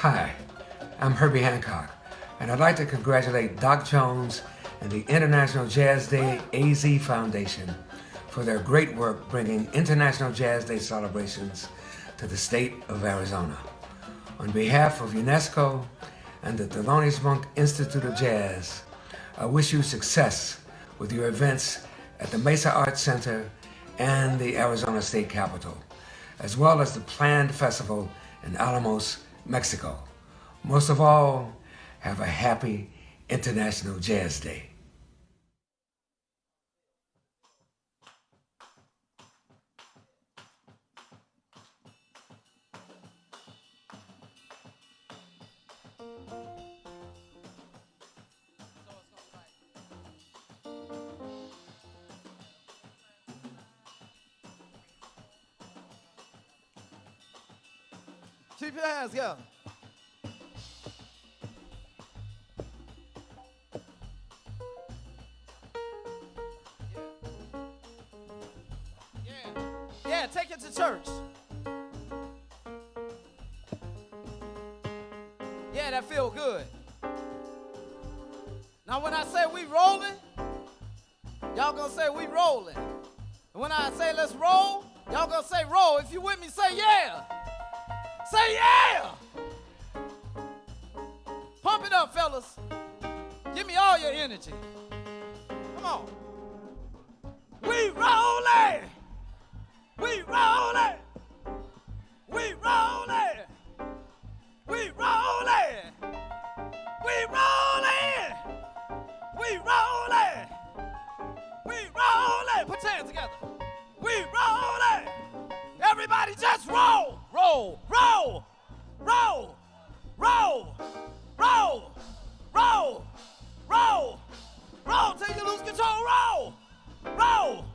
Hi, I'm Herbie Hancock, and I'd like to congratulate Doc Jones and the International Jazz Day AZ Foundation for their great work bringing International Jazz Day celebrations to the state of Arizona. On behalf of UNESCO and the Thelonious Monk Institute of Jazz, I wish you success with your events at the Mesa Arts Center and the Arizona State Capitol, as well as the planned festival in Alamos, Mexico. Most of all, have a happy International Jazz Day. Keep your hands together. Yeah, take it to church. Yeah, that feel good. Now when I say we rolling, y'all gonna say we rolling. And when I say let's roll, y'all gonna say roll. If you with me, say yeah. Say yeah! Pump it up, fellas. Give me all your energy. Come on. We rollin'! We rollin'! We rollin'! We rollin'! We rollin'! We rollin'! We rollin'! Put your hands together. We rollin'! Everybody just roll! Roll, roll, roll, roll, roll, roll, roll, roll till you lose control. Roll, roll,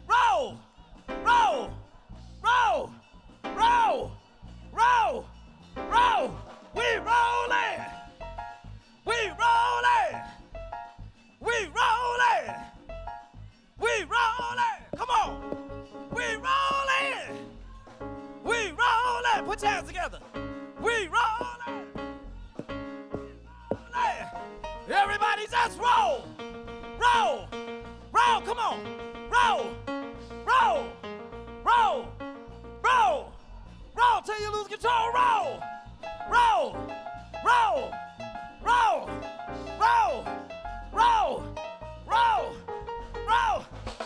roll, roll, roll, roll, roll, roll. We rollin', we rollin', we rollin', we rollin'. Come on, we rollin'. We rollin', put your hands together. We rollin', rollin'. Everybody just roll, roll, roll, come on. Roll, roll, roll, roll, roll till you lose control. Roll, roll, roll, roll, roll, roll, roll, roll.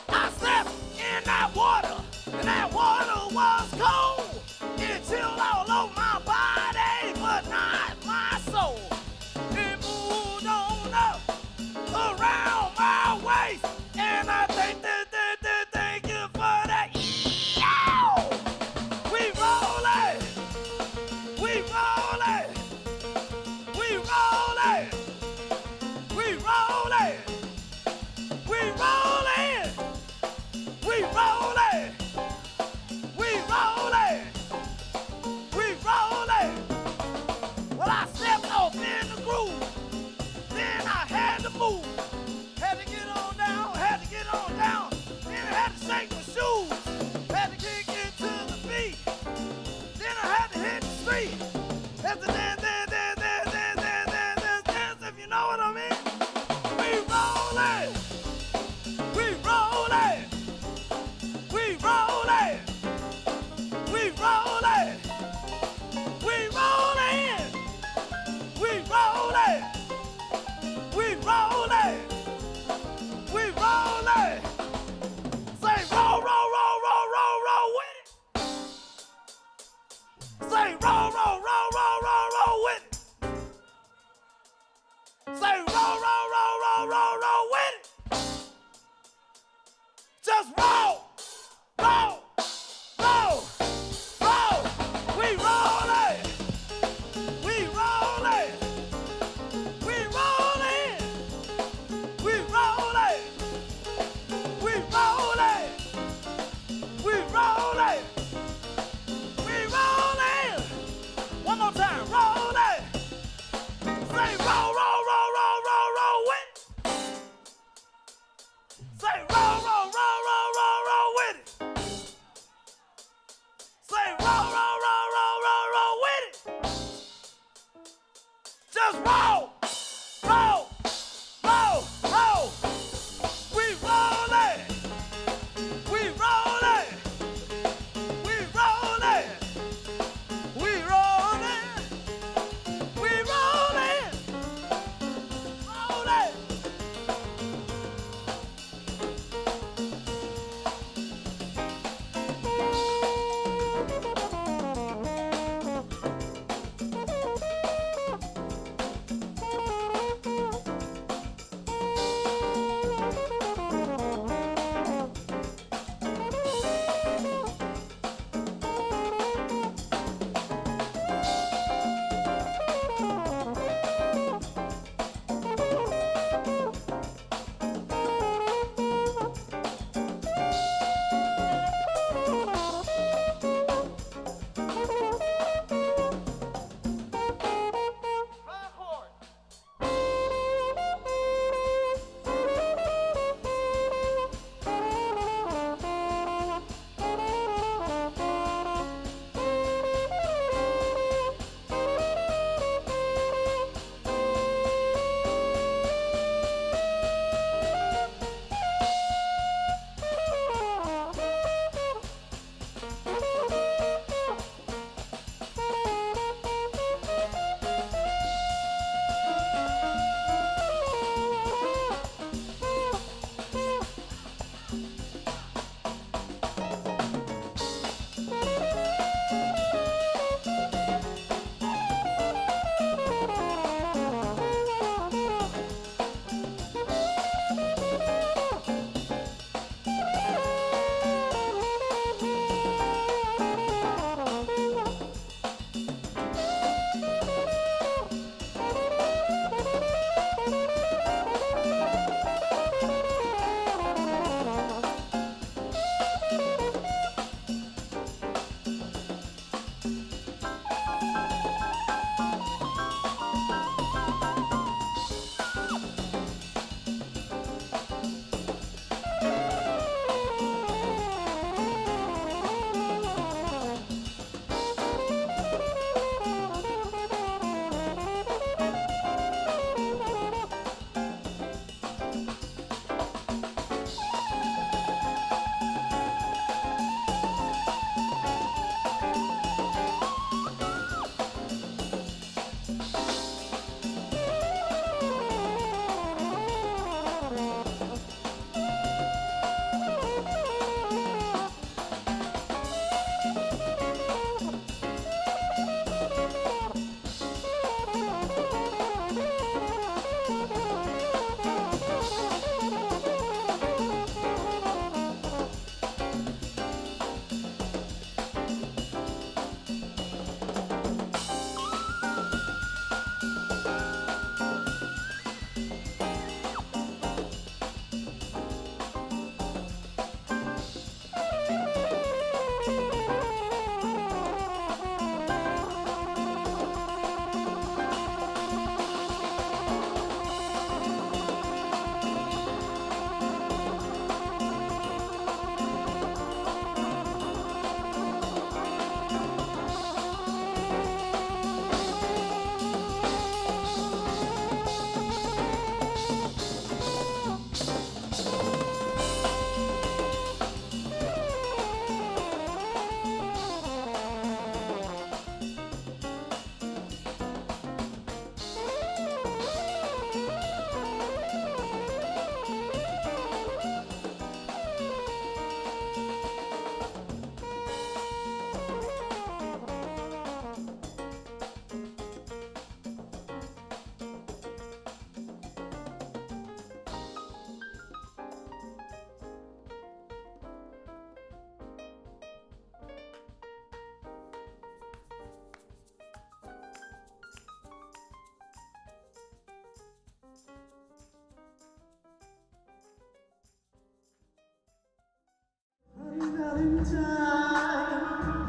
I stepped in that water, and that water was cold. It chilled all over my body, but not my soul. It moved on up around my waist, and I thank you for that. Yow! We rollin', we rollin', we rollin', we rollin', we rollin', we rollin'. We rollin', we rollin'. Well, I stepped off in the groove, then I had to move. Had to get on down, had to get on down. Then I had to shake my shoes, had to kick into the beat. Then I had to hit the street. Had to dance, if you know what I mean. We rollin', we rollin', we rollin'. We rollin', we rollin', we rollin', we rollin', we rollin'. Say roll, roll, roll, roll, roll, roll with it. Say roll, roll, roll, roll, roll, roll with it. Say roll, roll, roll, roll, roll, roll with it. Just roll, roll, roll. We rollin', we rollin', we rollin', we rollin', we rollin', we rollin', we rollin', Valentine,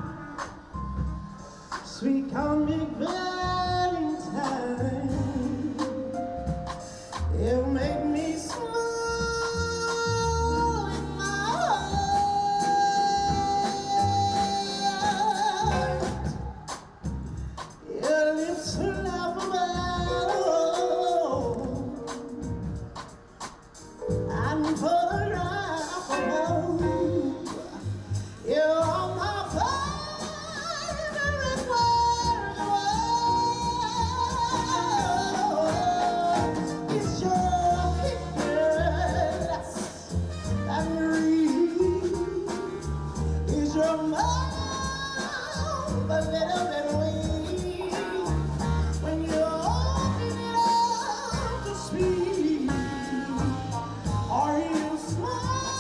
sweet comic Valentine, you make me smile in my heart. Your lips are laughable, unforgettable. You are my favorite word. It's your pictures that read. Is your mouth a little bit weak when you open it up to speak? Are you smile?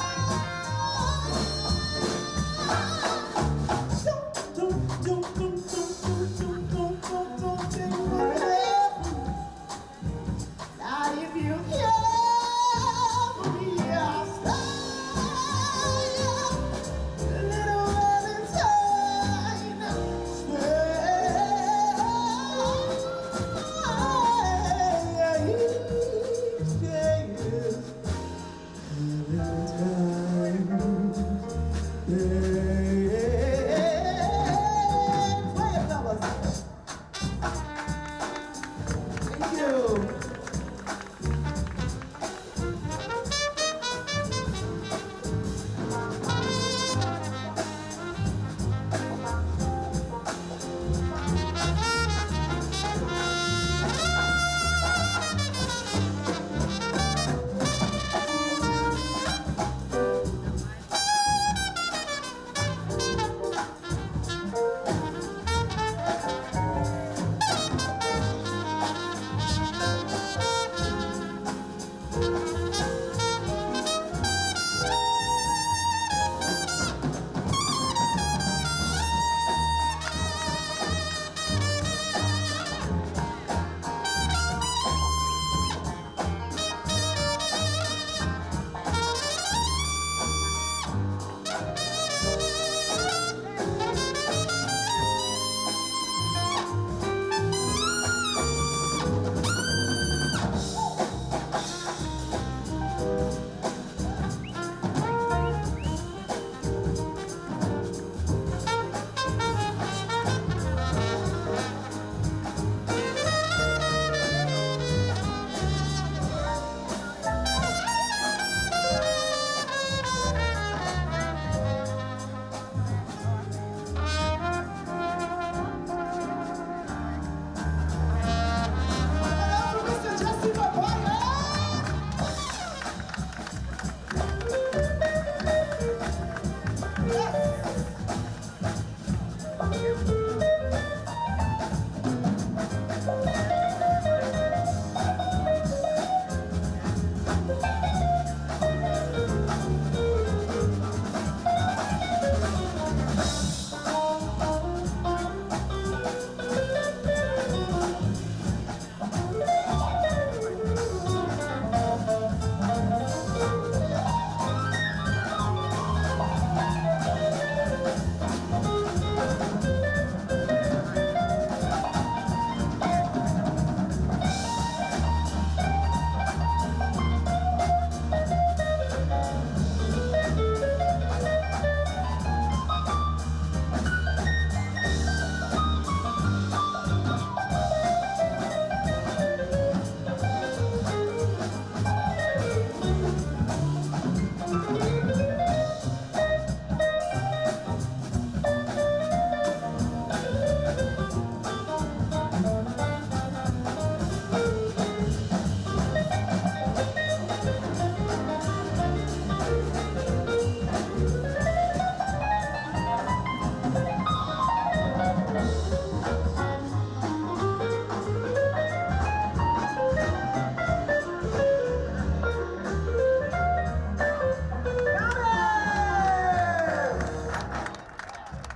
Don't think forever. Not if you care for me, I'll stay. Little Valentine, Thank you. Mr. Jesse McGuire.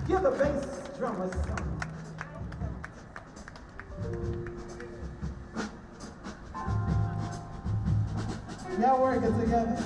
Give the bass drummer some. Y'all working together?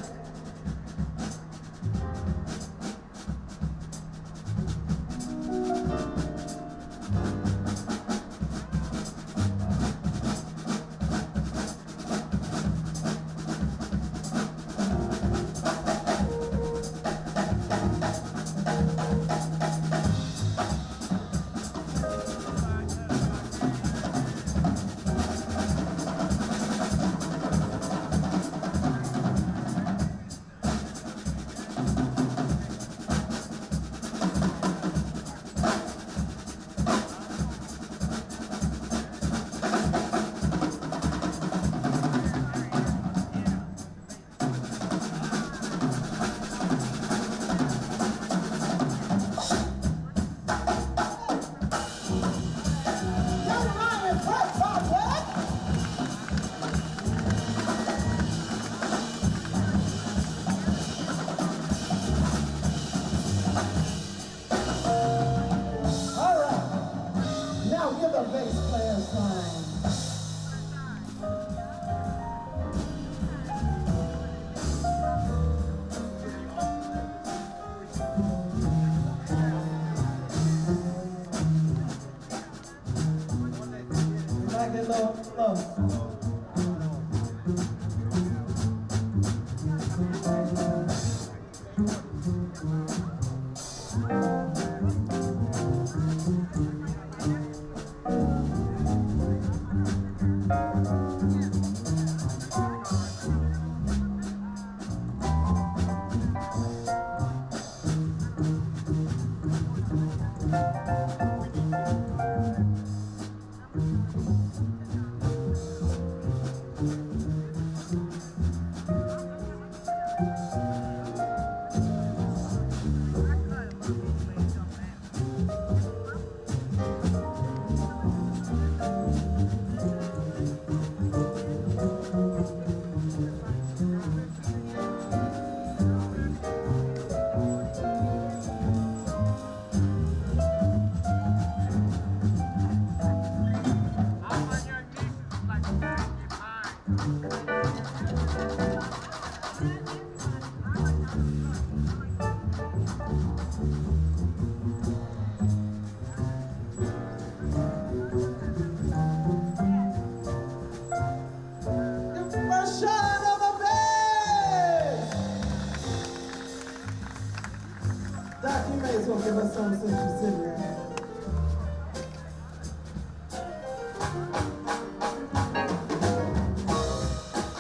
Give us some since you're sitting there.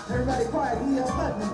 Everybody quiet, E.L. Putnam.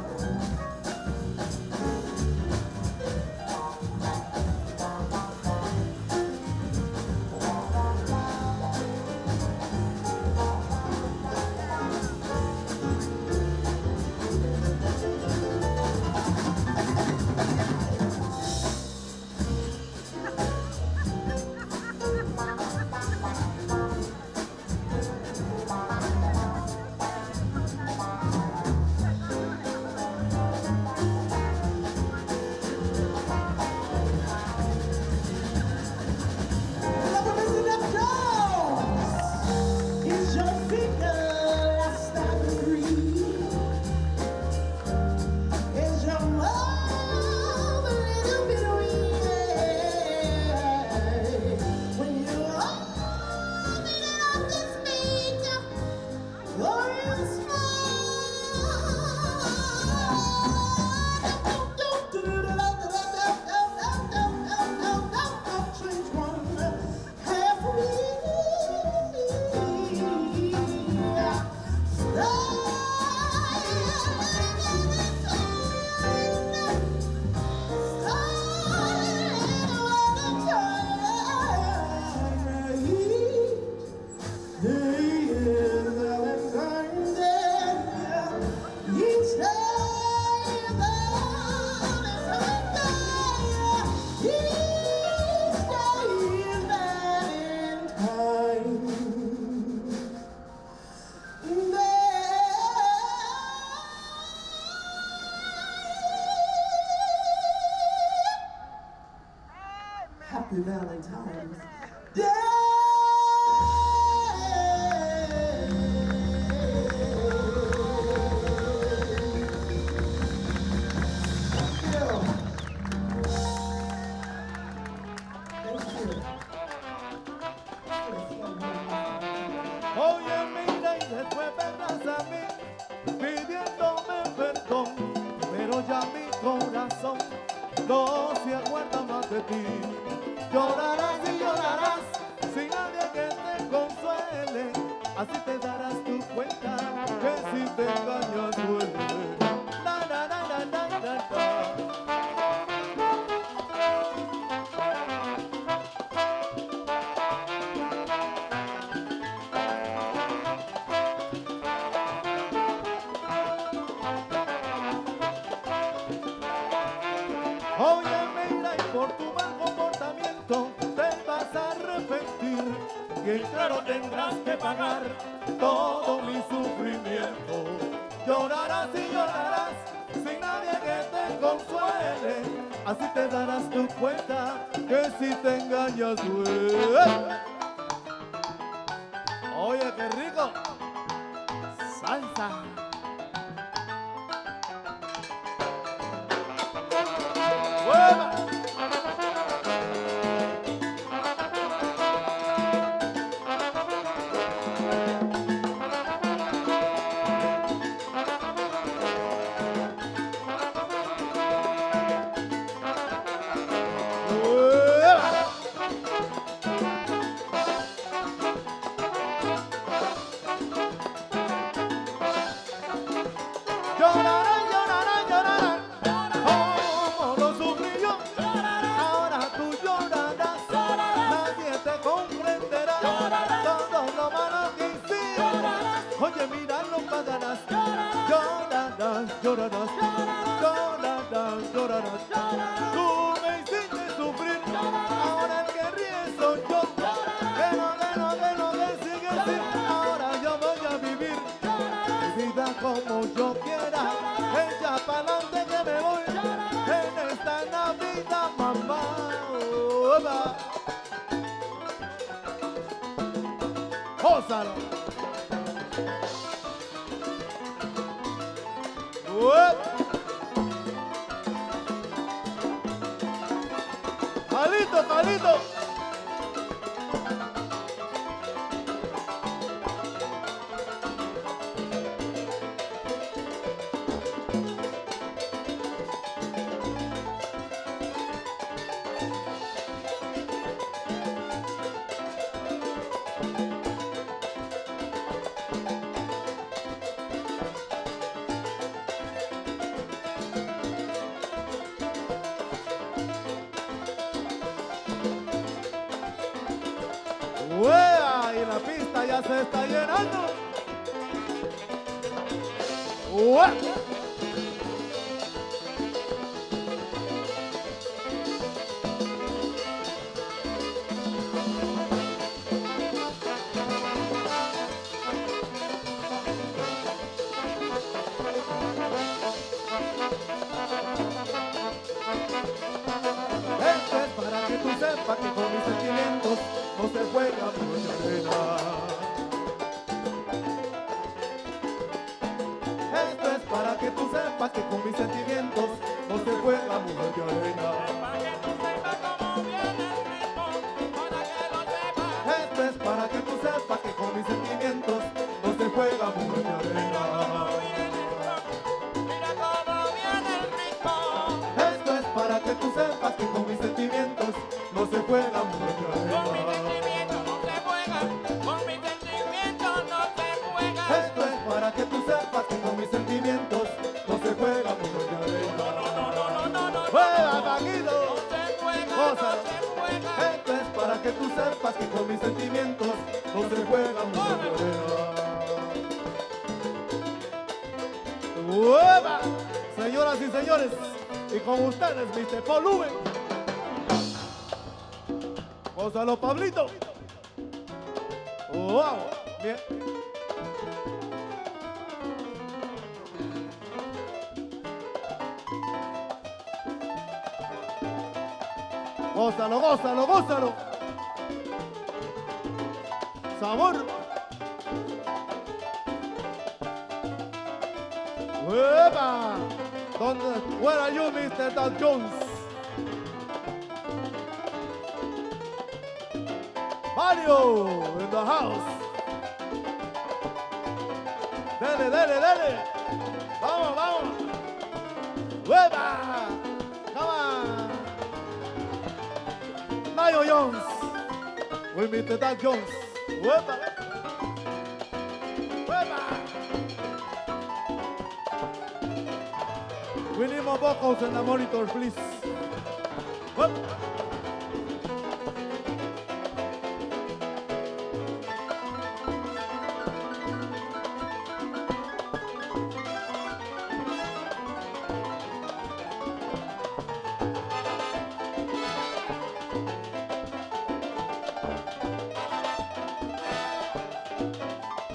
Happy Valentine's Day! Oye, mira, y después vendrás a mí pidiéndome perdón, pero ya mi corazón no se acuerda más de ti. Llorarás y llorarás sin nadie que te consuele, así te darás tu cuenta que si te engañas duele. Na, na, na, na, na, na, na. Oye, mira, y por tu mal comportamiento te vas a arrepentir, y claro tendrás que pagar todo mi sufrimiento. Llorarás y llorarás sin nadie que te consuele, así te darás tu cuenta que si te engañas duele. Oye, qué rico. Salsa. llorarás, llorarás, llorarás. Tú me hiciste sufrir, ahora el que ríe soy yo. Que no, que sigue así. Ahora yo voy a vivir mi vida como yo quiera. Echa pa'lante que me voy en esta Navidad, mamá. Oba. Gózalo. Palito, palito. ¡Uea! Y la pista ya se está llenando. ¡Uea! Esto es para que tú sepas que con mis sentimientos no se juega mucha arena. Esto es para que tú sepas que con mis sentimientos no se juega mucha arena. Para que tú sepas cómo viene el ritmo, para que lo sepas. Esto es para que tú sepas que con mis sentimientos no se juega mucha arena. Mira cómo viene el ritmo. Esto es para que tú sepas que con mis sentimientos no se juega mucha Con mi arena. sentimiento no se juega, con mi sentimiento no se juega. Esto es para que tú sepas que con mis sentimientos no se juega mucha arena. ¡Juega, Paquito! No se juega, Gózalo. no se juega. Esto es para que tú sepas que con mis sentimientos no se juega mucha arena. ¡Hueva! Señoras y señores, y con ustedes, Mr. Volumen. Gózalo, Pablito. ¡Wow! Bien. Gózalo, gózalo, gózalo. Sabor. ¡Uepa! ¿Dónde? Where are you, Mr. Doug Jones? Mario in the house. Dale, dale, dale. Vamos, vamos. ¡Uepa! Come on. Mario Jones. With Mr. Doug Jones. ¡Uepa! ¡Uepa! We need more vocals in the monitor, please. Up.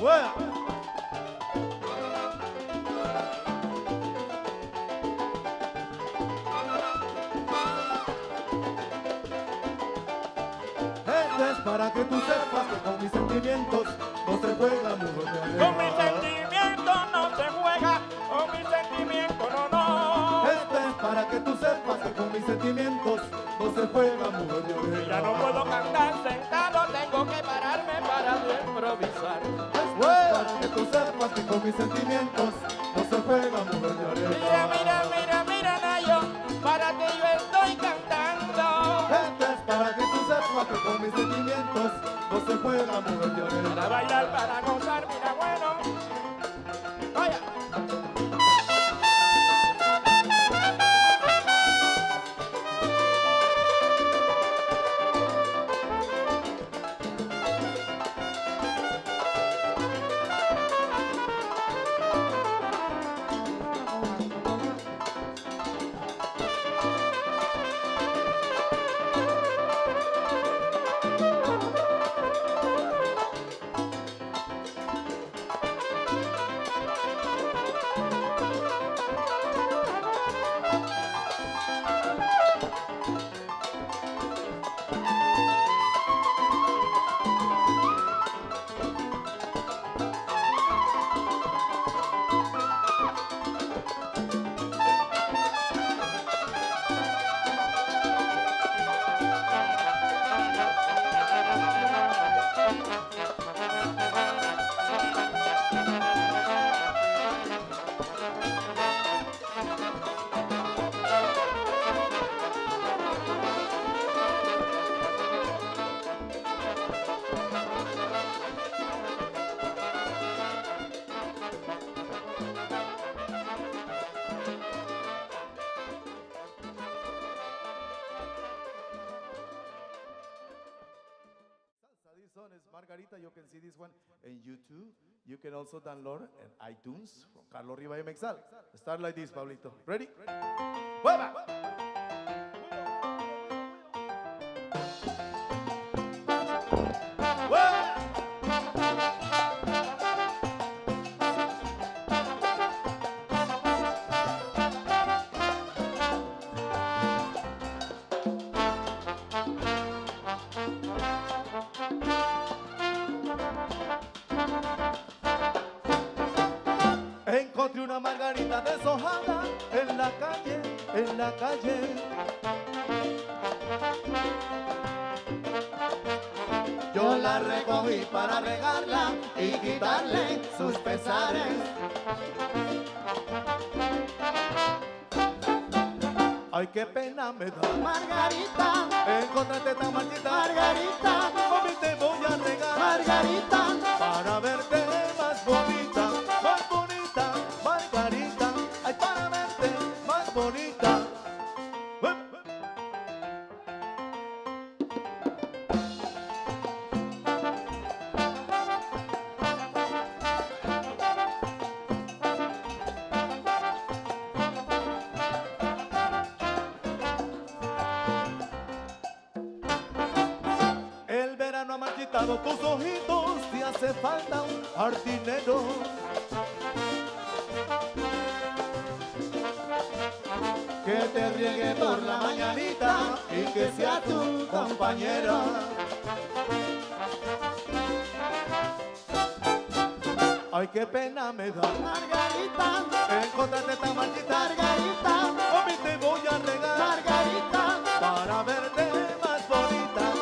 Well. Esto es para que tú sepas que con mis sentimientos no se juega mucho de arena. Con mi sentimiento no se juega, con mi sentimiento no. Esto es para que tú sepas que con mis sentimientos no se juega mucho de arena. Ya no puedo cantar sentado, tengo que pararme para improvisar. Esto es para que tú sepas que con mis sentimientos no se juega mucho de arena. Mira, mira, mira, mira, Nayo, para ti yo estoy cantando. Esto es para que tú sepas que con mis sentimientos no se juega mucho de arena. Para bailar, para gozar, mira, bueno. Vaya. song is Margarita. You can see this one in YouTube. You can also download in iTunes from Carlos Riva y Mexal. Start like this, Pablito. Ready? ¡Hueva! Encontré una margarita deshojada en la calle, en la calle. Yo la recogí para regarla y quitarle sus pesares. Ay, qué pena me da, Margarita, encontrarte tan marchita, Margarita. Hoy te voy a regar, Margarita, para verte más bonita, más bonita, Margarita. Ay, para verte más bonita. El verano ha marchitado tus ojitos, te hace falta un jardinero. Que te riegue por la mañanita y que sea tu compañera. Ay, qué pena me da, Margarita, encontrarte tan marchita, Margarita. Hoy te voy a regar, Margarita, para verte más bonita,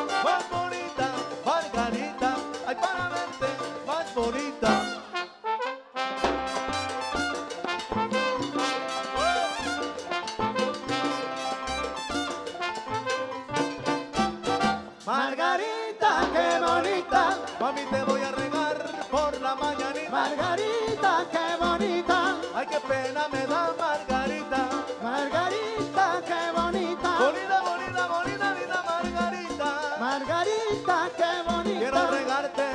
Margarita. Ay, para verte más bonita. Margarita, qué bonita, mami te voy a regar por la mañanita. Margarita, qué bonita, ay qué pena me da, Margarita. Margarita, qué bonita, bonita, bonita, bonita, linda Margarita. Margarita, qué bonita, quiero regarte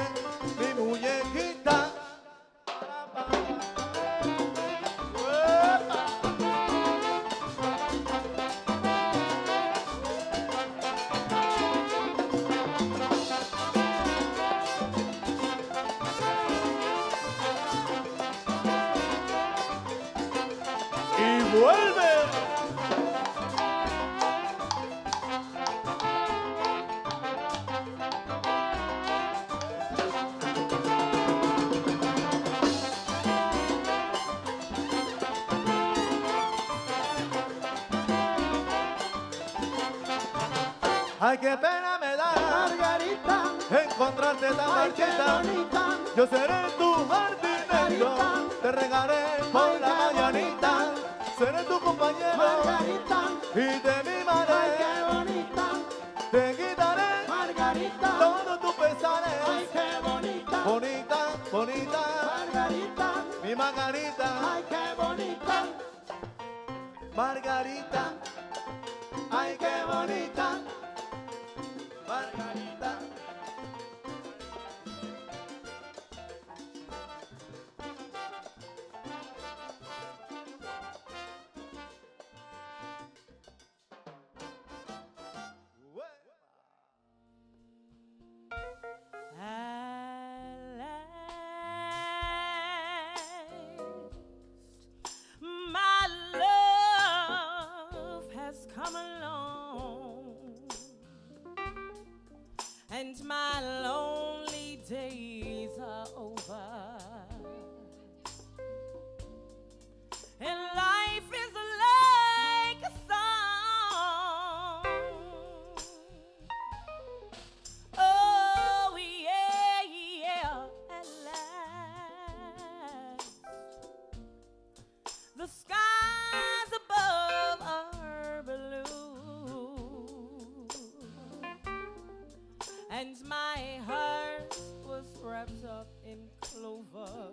mi muñequita. Y vuelve. Ay, qué pena me da, Margarita, encontrarte tan marchita. Yo seré tu jardinero, te regaré por la mañanita. Seré tu compañero, Margarita, y te mimaré. Ay, qué bonita, te quitaré, Margarita, todos tus pesares. Ay, qué bonita, bonita, bonita, Margarita, mi Margarita. Ay, qué bonita, Margarita. Ay, qué bonita, Margarita. My love has come along, and my lonely days are over, and life is like a song. Oh yeah, yeah, at last the skies above are blue, and my heart was wrapped up in clover.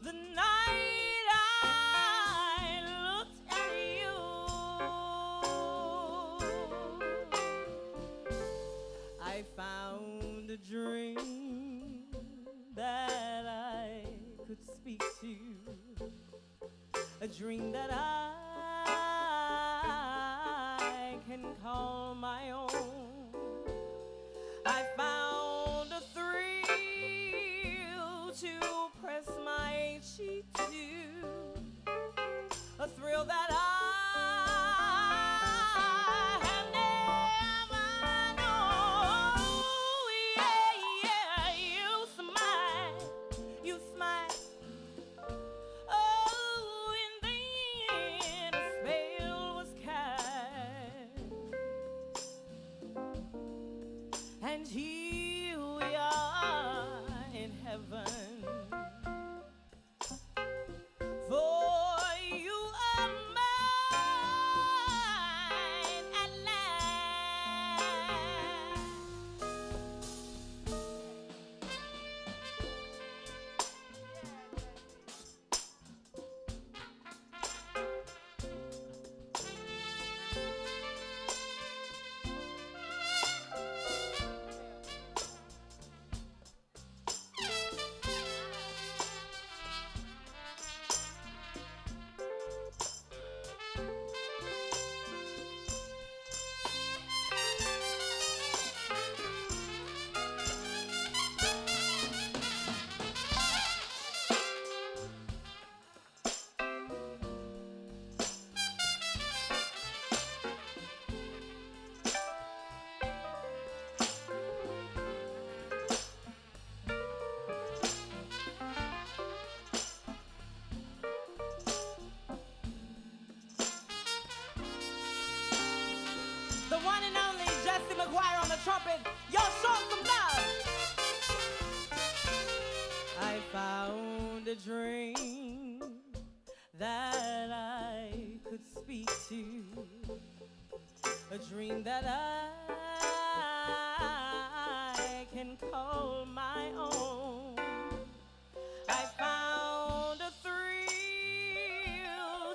The night I looked at you, I found a dream that I could speak to, a dream that I can call my own. I found a thrill to press my cheek to, a thrill that I have never known. Yeah, yeah, you smile, oh, and then a spell was cast, and here we are in heaven. For you are mine at last. The one and only Jesse McGuire on the trumpet. Y'all show some love. I found a dream that I could speak to, a dream that I can call my own. I found a thrill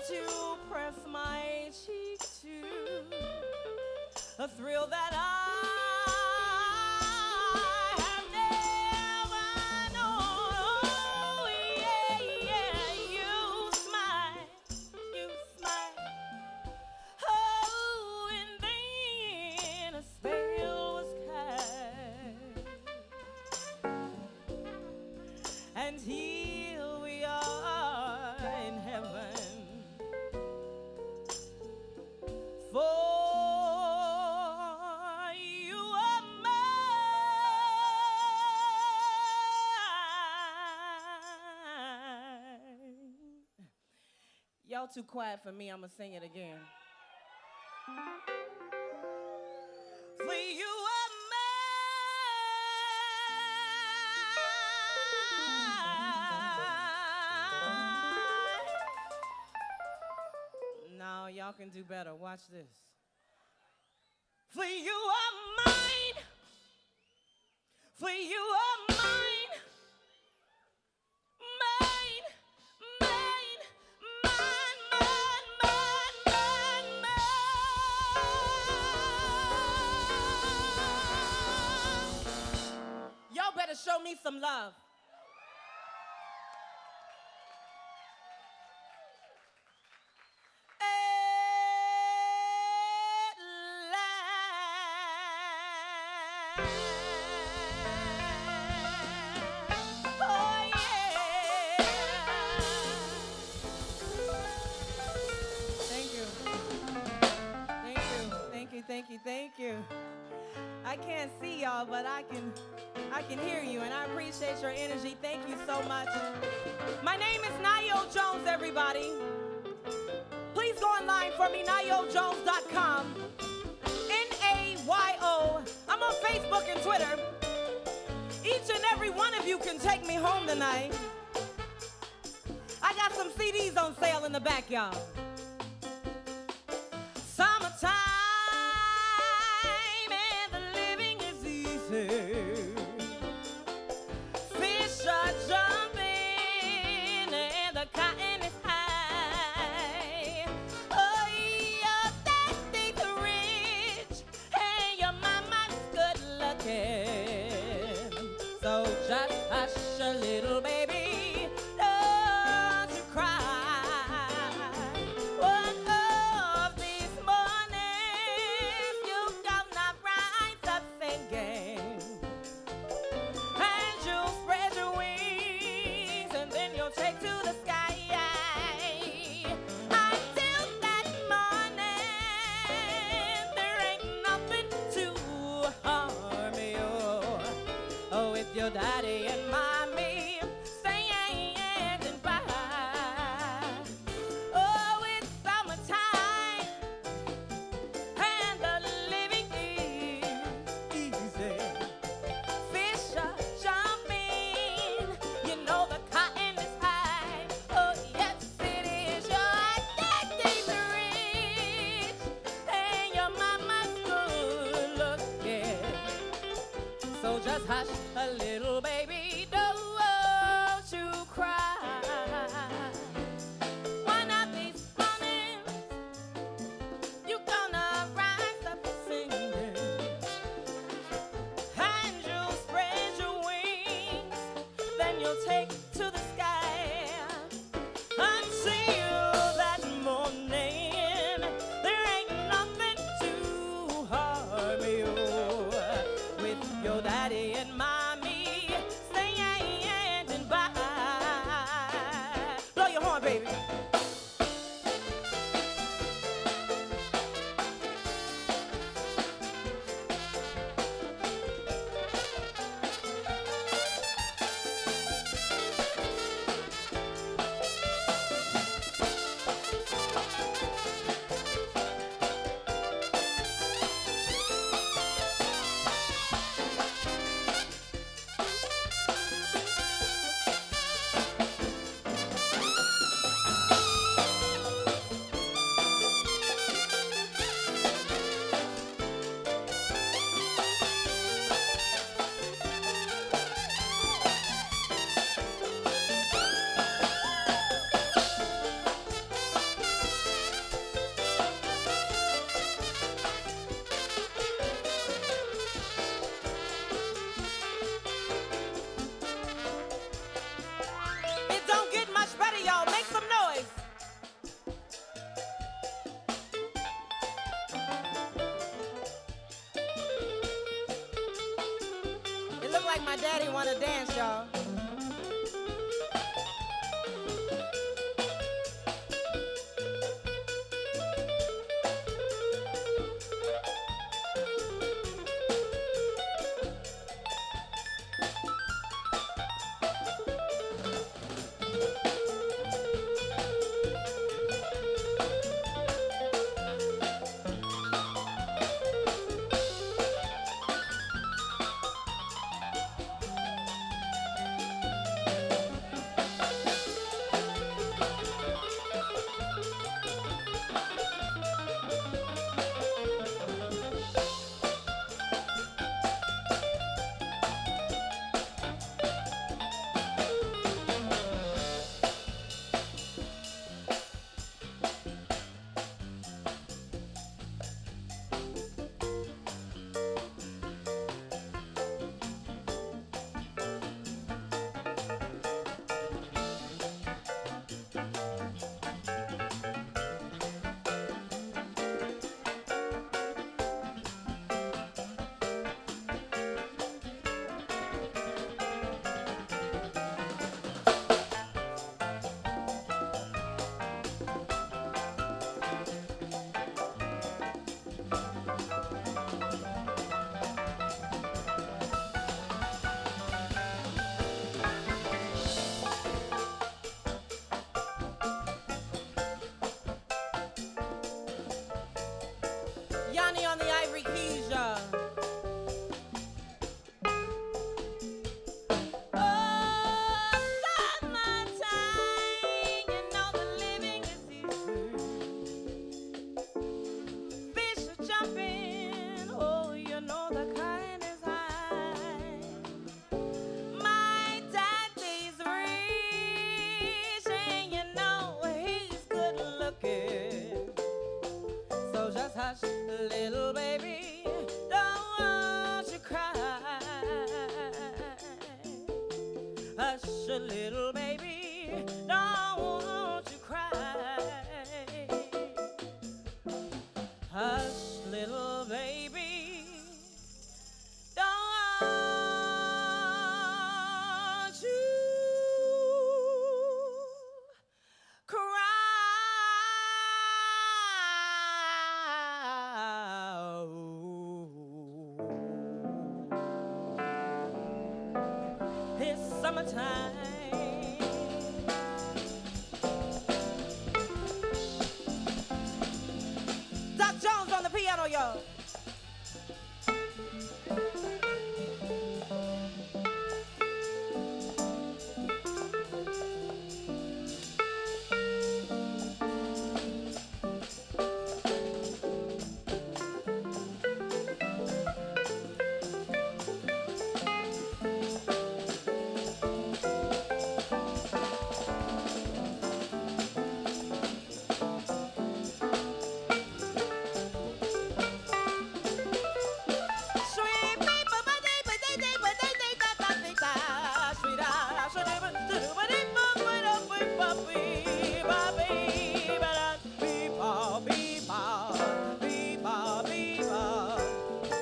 to press my cheek to, a thrill that I have never known. Oh, yeah, yeah, you smile, oh, and then a spell was cast, and here we are in heaven. For you are mine. Y'all too quiet for me. I'ma sing it again. For you are mine. Now y'all can do better. Watch this. For you are mine. For you are mine. Mine, mine, mine, mine, mine, mine, mine. Y'all better show me some love. Thank you. I can't see y'all, but I can hear you, and I appreciate your energy. Thank you so much. My name is Nayo Jones, everybody. Please go online for me, nayojones.com. Nayo. I'm on Facebook and Twitter. Each and every one of you can take me home tonight. I got some CDs on sale in the back, y'all. Summertime. Fish are jumping and the cotton is high. Oh, your daddy's rich and your mama's good looking. little baby, don't you cry. One of these mornings you're gonna rise up singing, and you'll spread your wings, and then you'll take to the sky. Until that morning, there ain't nothing to harm you. Oh, with your daddy and mommy standing by. Oh, it's summertime and the living is easy. Fish are jumping, you know the cotton is high. Oh, yes it is. Your daddy's rich and your mama's good looking. So just hush a little baby, don't you cry. One of these mornings, you're gonna rise up singing, and you'll spread your wings, then you'll take to the sky. Until that morning, there ain't nothing to harm you. With your daddy and mommy standing by. Blow your horn, baby. It don't get much better, y'all. Make some noise. It look like my daddy wanna dance, y'all. Yanni on the Ivory Keys, y'all. Oh, summertime, you know the living is easy. Fish are jumping, oh, you know the kind is high. My daddy's rich, and you know he's good looking. So just hush, little baby, don't you cry. Hush, summertime. Doc Jones on the piano, y'all.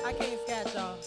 I can't sketch y'all.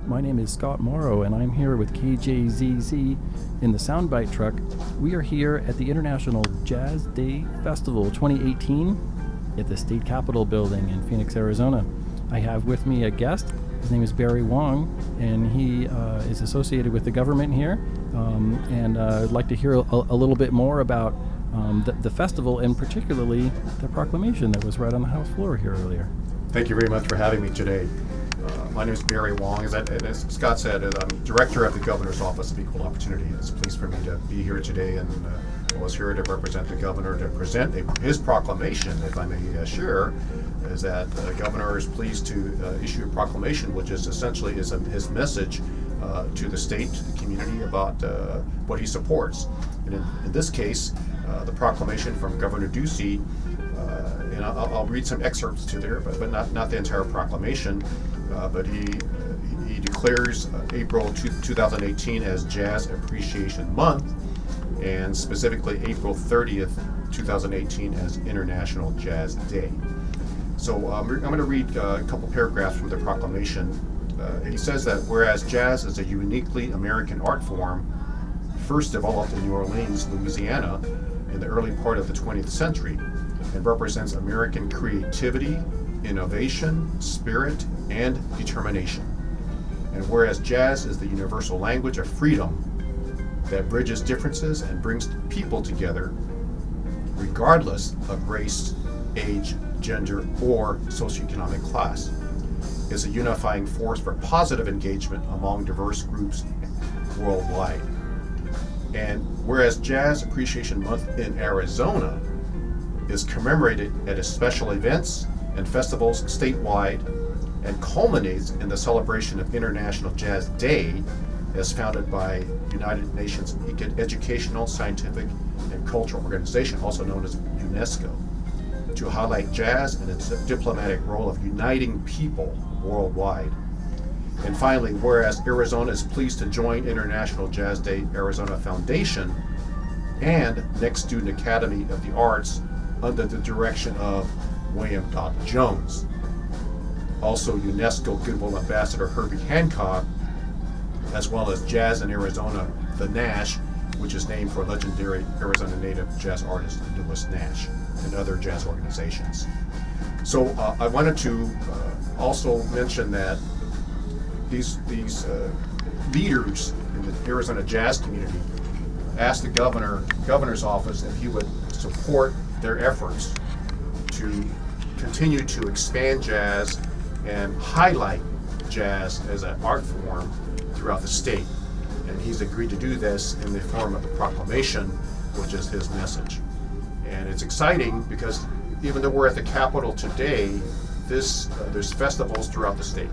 My name is Scott Morrow, and I'm here with KJZZ in the Soundbite truck. We are here at the International Jazz Day Festival 2018 at the State Capitol Building in Phoenix, Arizona. I have with me a guest. His name is Barry Wong, and he is associated with the government here. I'd like to hear a little bit more about the festival, and particularly the proclamation that was read on the House floor here earlier. Thank you very much for having me today. My name is Barry Wong. As Scott said, I'm director of the Governor's Office of Equal Opportunity. It's pleased for me to be here today, and I was here to represent the governor to present his proclamation, if I may share, is that the governor is pleased to issue a proclamation, which is essentially his message to the state, to the community about what he supports. And in this case, the proclamation from Governor Ducey, and I'll read some excerpts to there, but not the entire proclamation. But he declares April 2018 as Jazz Appreciation Month, and specifically April 30th, 2018 as International Jazz Day. So I'm going to read a couple paragraphs from the proclamation. He says that whereas jazz is a uniquely American art form, first developed in New Orleans, Louisiana, in the early part of the 20th century, and represents American creativity, innovation, spirit, and determination. And whereas jazz is the universal language of freedom that bridges differences and brings people together, regardless of race, age, gender, or socioeconomic class, is a unifying force for positive engagement among diverse groups worldwide. And whereas Jazz Appreciation Month in Arizona is commemorated at special events and festivals statewide, and culminates in the celebration of International Jazz Day, as founded by United Nations Educational, Scientific, and Cultural Organization, also known as UNESCO, to highlight jazz and its diplomatic role of uniting people worldwide. And finally, whereas Arizona is pleased to join International Jazz Day Arizona Foundation and Next Student Academy of the Arts under the direction of William Doc Jones. Also, UNESCO Goodwill Ambassador Herbie Hancock, as well as Jazz in Arizona, the Nash, which is named for legendary Arizona native jazz artist Lewis Nash, and other jazz organizations. So I wanted to also mention that these leaders in the Arizona jazz community asked the governor's office if he would support their efforts to continue to expand jazz and highlight jazz as an art form throughout the state. And he's agreed to do this in the form of a proclamation, which is his message. And it's exciting because even though we're at the Capitol today, there's festivals throughout the state.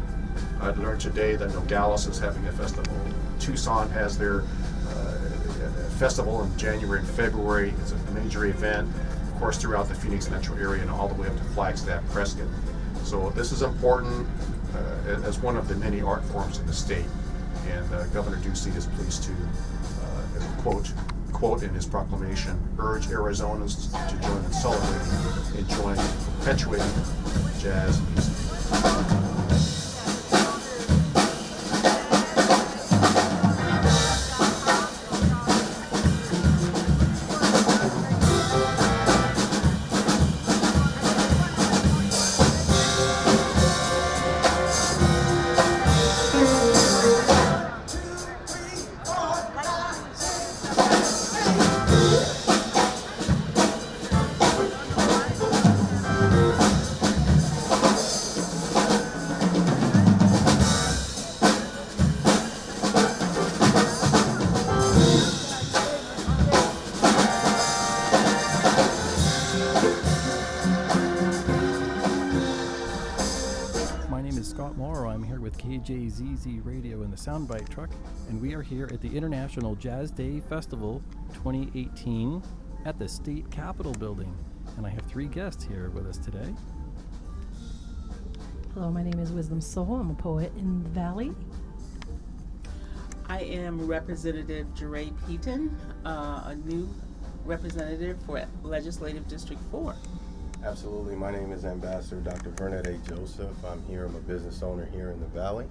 I learned today that Nogales is having a festival. Tucson has their festival in January and February. It's a major event, of course, throughout the Phoenix metro area and all the way up to Flagstaff, Prescott. So this is important as one of the many art forms in the state. And Governor Ducey is pleased to, quote in his proclamation, urge Arizonans to join in celebrating, enjoying, perpetuating jazz music. KJZZ Radio in the Soundbite truck, and we are here at the International Jazz Day Festival 2018 at the State Capitol Building. And I have three guests here with us today. Hello, my name is Wisdom Soul. I'm a poet in the Valley. I am Representative Jeray Peaton, a new representative for Legislative District 4. Absolutely. My name is Ambassador Dr. Bernadette A. Joseph. I'm a business owner here in the Valley.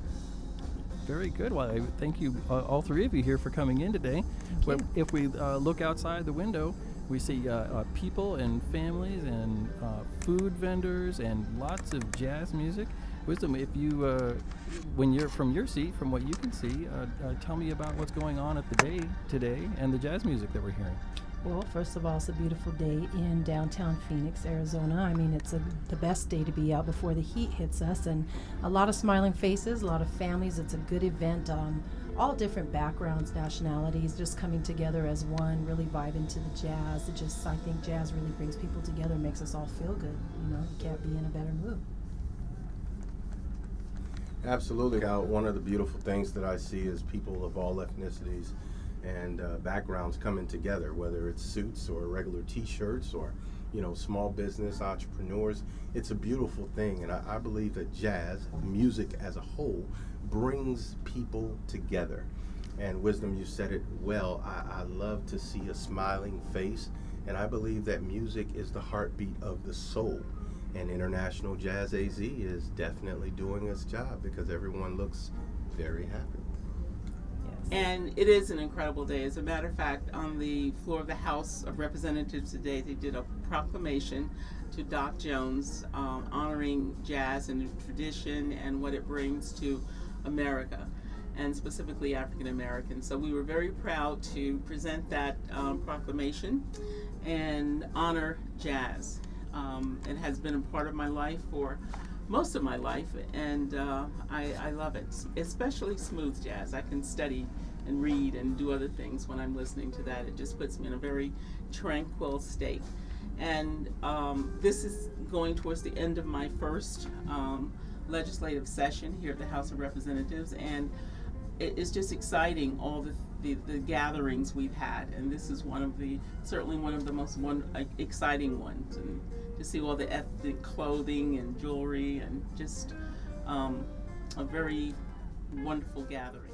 Very good. Well, I thank you, all three of you here, for coming in today. Well, if we look outside the window, we see people and families and food vendors and lots of jazz music. Wisdom, if you, when you're from your seat, from what you can see, tell me about what's going on at the day today and the jazz music that we're hearing. Well, first of all, it's a beautiful day in downtown Phoenix, Arizona. I mean, it's the best day to be out before the heat hits us, and a lot of smiling faces, a lot of families. It's a good event. All different backgrounds, nationalities, just coming together as one, really vibing to the jazz. I think jazz really brings people together, makes us all feel good. You know, you can't be in a better mood. Absolutely. One of the beautiful things that I see is people of all ethnicities and backgrounds coming together, whether it's suits or regular t-shirts or, you know, small business entrepreneurs. It's a beautiful thing, and I believe that jazz, music as a whole, brings people together. And Wisdom, you said it well. I love to see a smiling face, and I believe that music is the heartbeat of the soul. And International Jazz AZ is definitely doing its job because everyone looks very happy. And it is an incredible day. As a matter of fact, on the floor of the House of Representatives today, they did a proclamation to Doc Jones honoring jazz and the tradition and what it brings to America, and specifically African Americans. So we were very proud to present that proclamation and honor jazz. It has been a part of my life for most of my life, and I love it, especially smooth jazz. I can study and read and do other things when I'm listening to that. It just puts me in a very tranquil state. And this is going towards the end of my first legislative session here at the House of Representatives, and it's just exciting, all the gatherings we've had, and this is certainly one of the most exciting ones, and to see all the ethnic clothing and jewelry, and just a very wonderful gathering.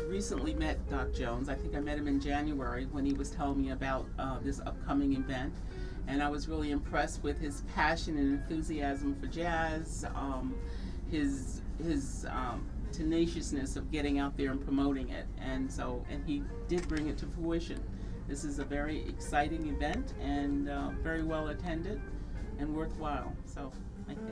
Recently met Doc Jones. I think I met him in January when he was telling me about this upcoming event, and I was really impressed with his passion and enthusiasm for jazz, his tenaciousness of getting out there and promoting it, and he did bring it to fruition. This is a very exciting event and very well attended and worthwhile. So I think.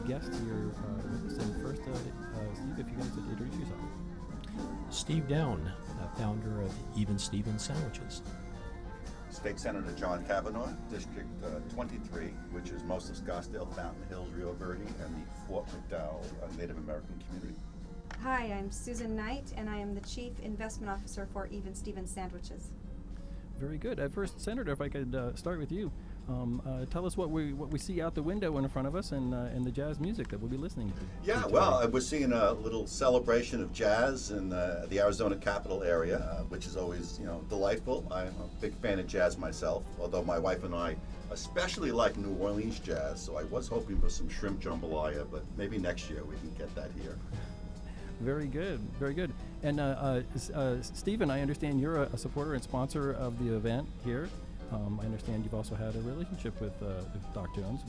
Guest here with us. And first, Steve, if you guys would introduce yourself. Steve Down, founder of Even Stevens Sandwiches. State Senator John Kavanaugh, District 23, which is most of Scottsdale, Fountain Hills, Rio Verde, and the Fort McDowell Native American community. Hi, I'm Susan Knight, and I am the Chief Investment Officer for Even Stevens Sandwiches. Very good. First, Senator, if I could start with you, tell us what we see out the window in front of us and the jazz music that we'll be listening to. Yeah, well, we're seeing a little celebration of jazz in the Arizona capital area, which is always, delightful. I'm a big fan of jazz myself, although my wife and I especially like New Orleans jazz, so I was hoping for some shrimp jambalaya, but maybe next year we can get that here. Very good, very good. And Stephen, I understand you're a supporter and sponsor of the event here. I understand you've also had a relationship with Doc Jones,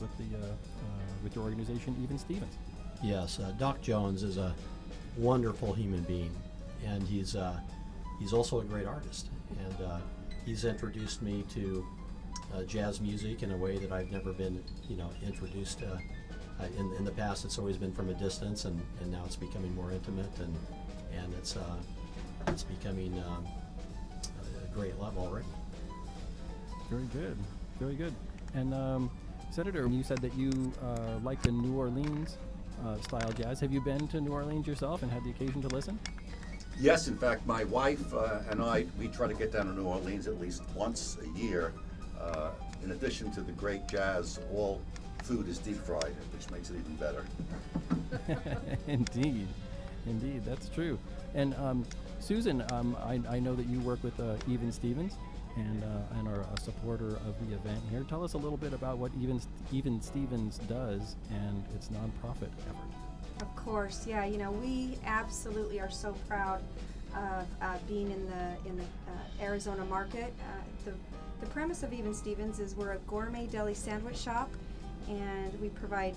with your organization, Even Stevens. Yes, Doc Jones is a wonderful human being, and he's also a great artist. And he's introduced me to jazz music in a way that I've never been, introduced. In the past, it's always been from a distance, and now it's becoming more intimate, and it's becoming a great level already. Very good, very good. And Senator, you said that you like the New Orleans style jazz. Have you been to New Orleans yourself and had the occasion to listen? Yes, in fact, my wife and I, we try to get down to New Orleans at least once a year. In addition to the great jazz, all food is deep fried, which makes it even better. Indeed, that's true. And Susan, I know that you work with Even Stevens and are a supporter of the event here. Tell us a little bit about what Even Stevens does and its nonprofit effort. Of course, yeah. We absolutely are so proud of being in the Arizona market. The premise of Even Stevens is we're a gourmet deli sandwich shop, and we provide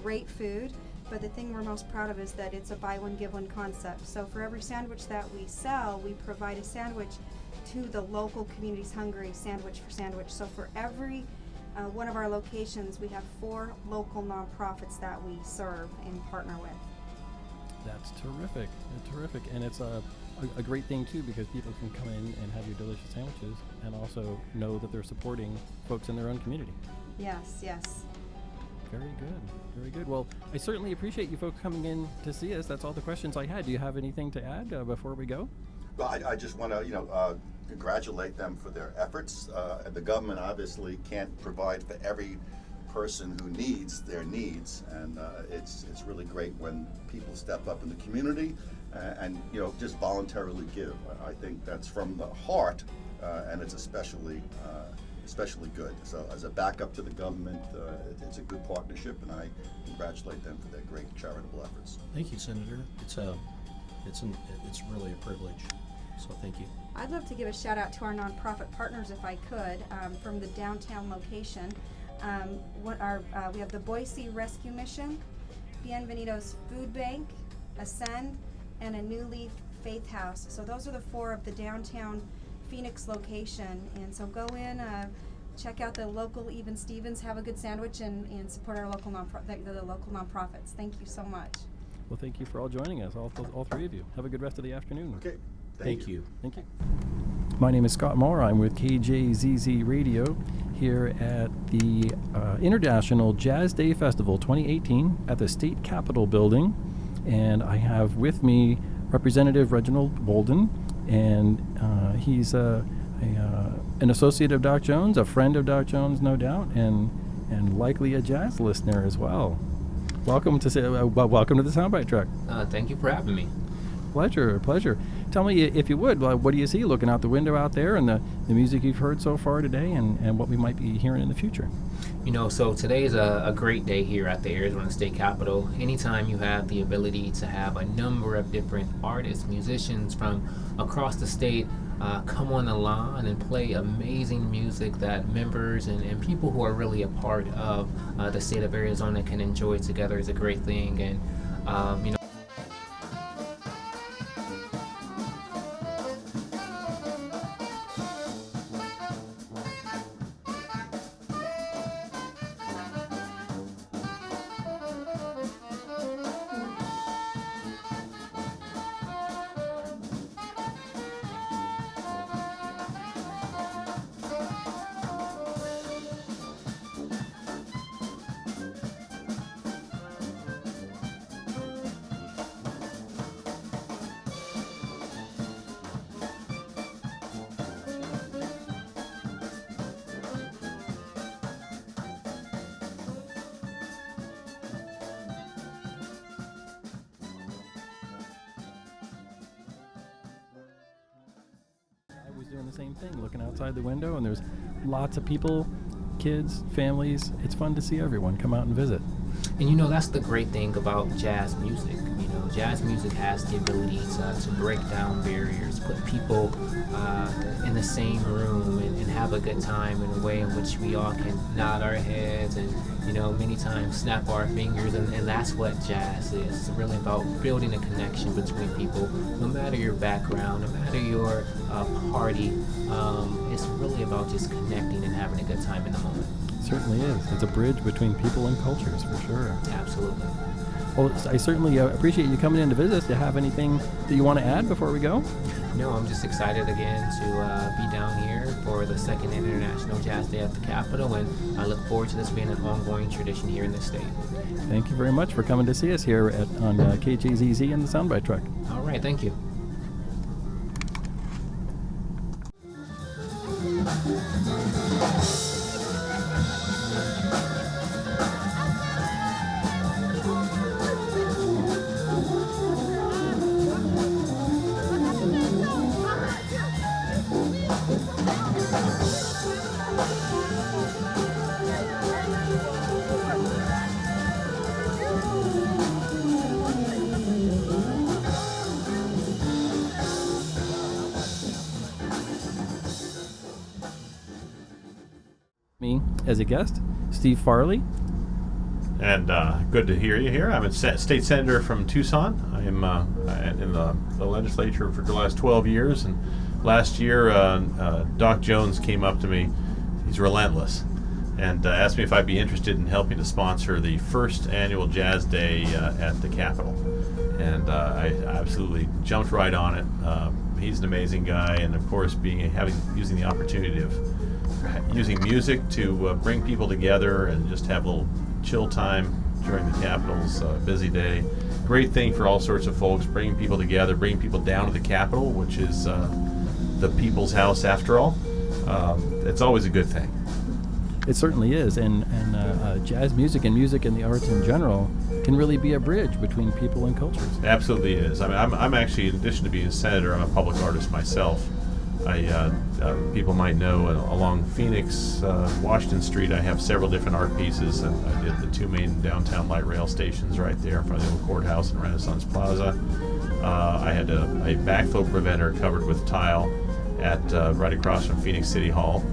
great food, but the thing we're most proud of is that it's a buy one, give one concept. So for every sandwich that we sell, we provide a sandwich to the local communities hungry, sandwich for sandwich. So for every one of our locations, we have 4 local nonprofits that we serve and partner with. That's terrific, and it's a great thing too, because people can come in and have your delicious sandwiches and also know that they're supporting folks in their own community. Yes. Very good. Well, I certainly appreciate you folks coming in to see us. That's all the questions I had. Do you have anything to add before we go? Well, I just want to, congratulate them for their efforts. The government obviously can't provide for every person who needs their needs, and it's really great when people step up in the community and just voluntarily give. I think that's from the heart, and it's especially good. So as a backup to the government, it's a good partnership, and I congratulate them for their great charitable efforts. Thank you, Senator. It's really a privilege. So thank you. I'd love to give a shout out to our nonprofit partners if I could, from the downtown location. We have the Boise Rescue Mission, Bienvenidos Food Bank, Ascend, and a New Leaf Faith House. So those are the 4 of the downtown Phoenix location. And so go in, check out the local Even Stevens, have a good sandwich, and support our local the local nonprofits. Thank you so much. Well, thank you for all joining us, all 3 of you. Have a good rest of the afternoon. Okay. Thank you. Thank you. My name is Scott Moore. I'm with KJZZ Radio here at the International Jazz Day Festival 2018 at the State Capitol Building. And I have with me Representative Reginald Bolden, and he's an associate of Doc Jones, a friend of Doc Jones, no doubt, and likely a jazz listener as well. Welcome to the Soundbite Truck. Thank you for having me. Pleasure. Tell me, if you would, what do you see looking out the window out there, and the music you've heard so far today, and what we might be hearing in the future? So today is a great day here at the Arizona State Capitol. Anytime you have the ability to have a number of different artists, musicians from across the state come on the lawn and play amazing music that members and people who are really a part of the state of Arizona can enjoy together is a great thing. And doing the same thing, looking outside the window, and there's lots of people, kids, families. It's fun to see everyone come out and visit. And you know, that's the great thing about jazz music. You know, jazz music has the ability to break down barriers, put people in the same room and have a good time in a way in which we all can nod our heads and, you know, many times snap our fingers. And that's what jazz is. It's really about building a connection between people, no matter your background, no matter your party. It's really about just connecting and having a good time in the moment. Certainly is. It's a bridge between people and cultures, for sure. Absolutely. Well, I certainly appreciate you coming in to visit us. Do you have anything that you want to add before we go? No, I'm just excited again to be down here for the second International Jazz Day at the Capitol, and I look forward to this being an ongoing tradition here in the state. Thank you very much for coming to see us here on KJZZ and the Soundbite Truck. All right, thank you. Me as a guest, Steve Farley. And good to hear you here. I'm a state senator from Tucson. I am in the legislature for the last 12 years. And last year, Doc Jones came up to me. He's relentless. And asked me if I'd be interested in helping to sponsor the first annual Jazz Day at the Capitol. And I absolutely jumped right on it. He's an amazing guy. And of course, using the opportunity of using music to bring people together and just have a little chill time during the Capitol's busy day. Great thing for all sorts of folks, bringing people together, bringing people down to the Capitol, which is the people's house after all. It's always a good thing. It certainly is, and jazz music and music and the arts in general can really be a bridge between people and cultures. Absolutely is. I mean, I'm actually, in addition to being a senator, I'm a public artist myself. People might know along Phoenix, Washington Street, I have several different art pieces. And I did the two main downtown light rail stations right there in front of the old courthouse and Renaissance Plaza. I had a backflow preventer covered with tile at right across from Phoenix City Hall.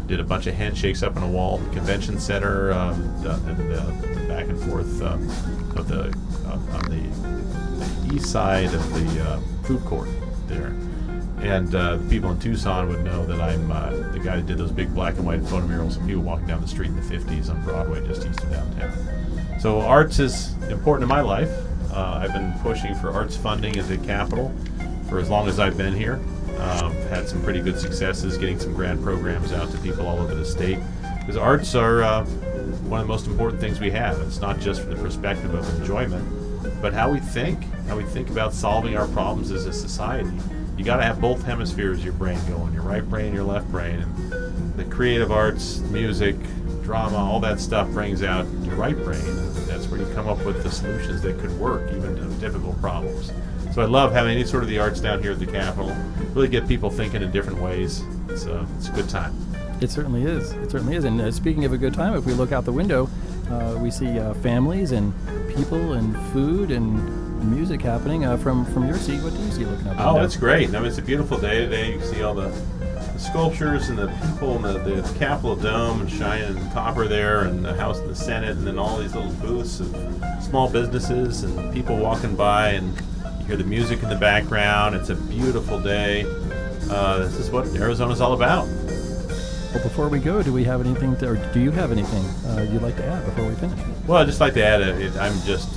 Did a bunch of handshakes up on a wall at the convention center, and the back and forth on the east side of the food court there. And the people in Tucson would know that I'm the guy that did those big black and white photomurals of people walking down the street in the 50s on Broadway just east of downtown. So arts is important in my life. I've been pushing for arts funding at the Capitol for as long as I've been here. Had some pretty good successes getting some grant programs out to people all over the state. Because arts are one of the most important things we have. It's not just from the perspective of enjoyment, but how we think about solving our problems as a society. You got to have both hemispheres of your brain going, your right brain, your left brain. And the creative arts, music, drama, all that stuff brings out your right brain. And that's where you come up with the solutions that could work, even to difficult problems. So I love having any sort of the arts down here at the Capitol. Really get people thinking in different ways. It's a good time. It certainly is. It certainly is. And speaking of a good time, if we look out the window, we see families and people and food and music happening. From your seat, what do you see looking up? Oh, it's great. I mean, it's a beautiful day today. You can see all the sculptures and the people in the Capitol Dome shining copper there, and the House and the Senate, and then all these little booths of small businesses and people walking by, and you hear the music in the background. It's a beautiful day. This is what Arizona's all about. Well, before we go, do we have anything, or do you have anything you'd like to add before we finish? Well, I'd just like to add, I'm just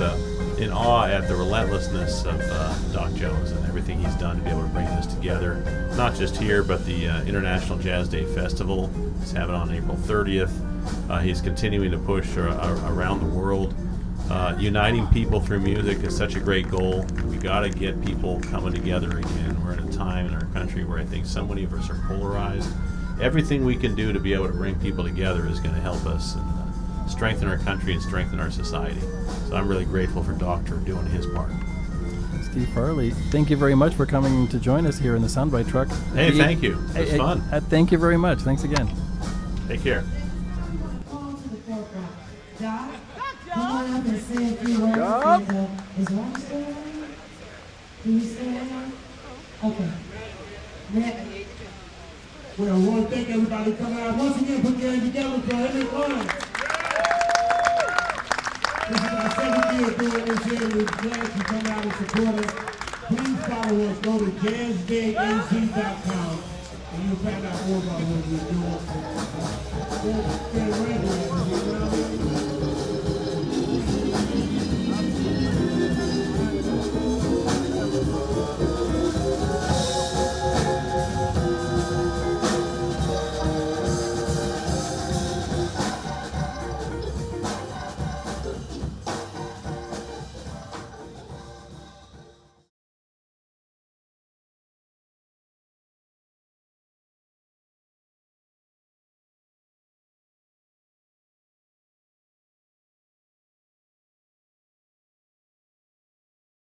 in awe at the relentlessness of Doc Jones and everything he's done to be able to bring this together. Not just here, but the International Jazz Day Festival. He's having it on April 30th. He's continuing to push around the world. Uniting people through music is such a great goal. We got to get people coming together again. We're in a time in our country where I think so many of us are polarized. Everything we can do to be able to bring people together is going to help us and strengthen our country and strengthen our society. So I'm really grateful for Doc for doing his part. Steve Farley, thank you very much for coming to join us here in the Soundbite Truck. Hey, thank you. It was fun. Thank you very much. Thanks again. Take care. Doc, come on up and say a few words. Doc. Is Ron still around? Do we still around? Okay. Next. Well, I want to thank everybody coming out. Once again, put your hands together for Henry Lawrence. This is our 7th year doing this here. We're glad you come out and support us. Please follow us. Go to jazzdaynz.com and you'll find out more about what we're doing. We're regular.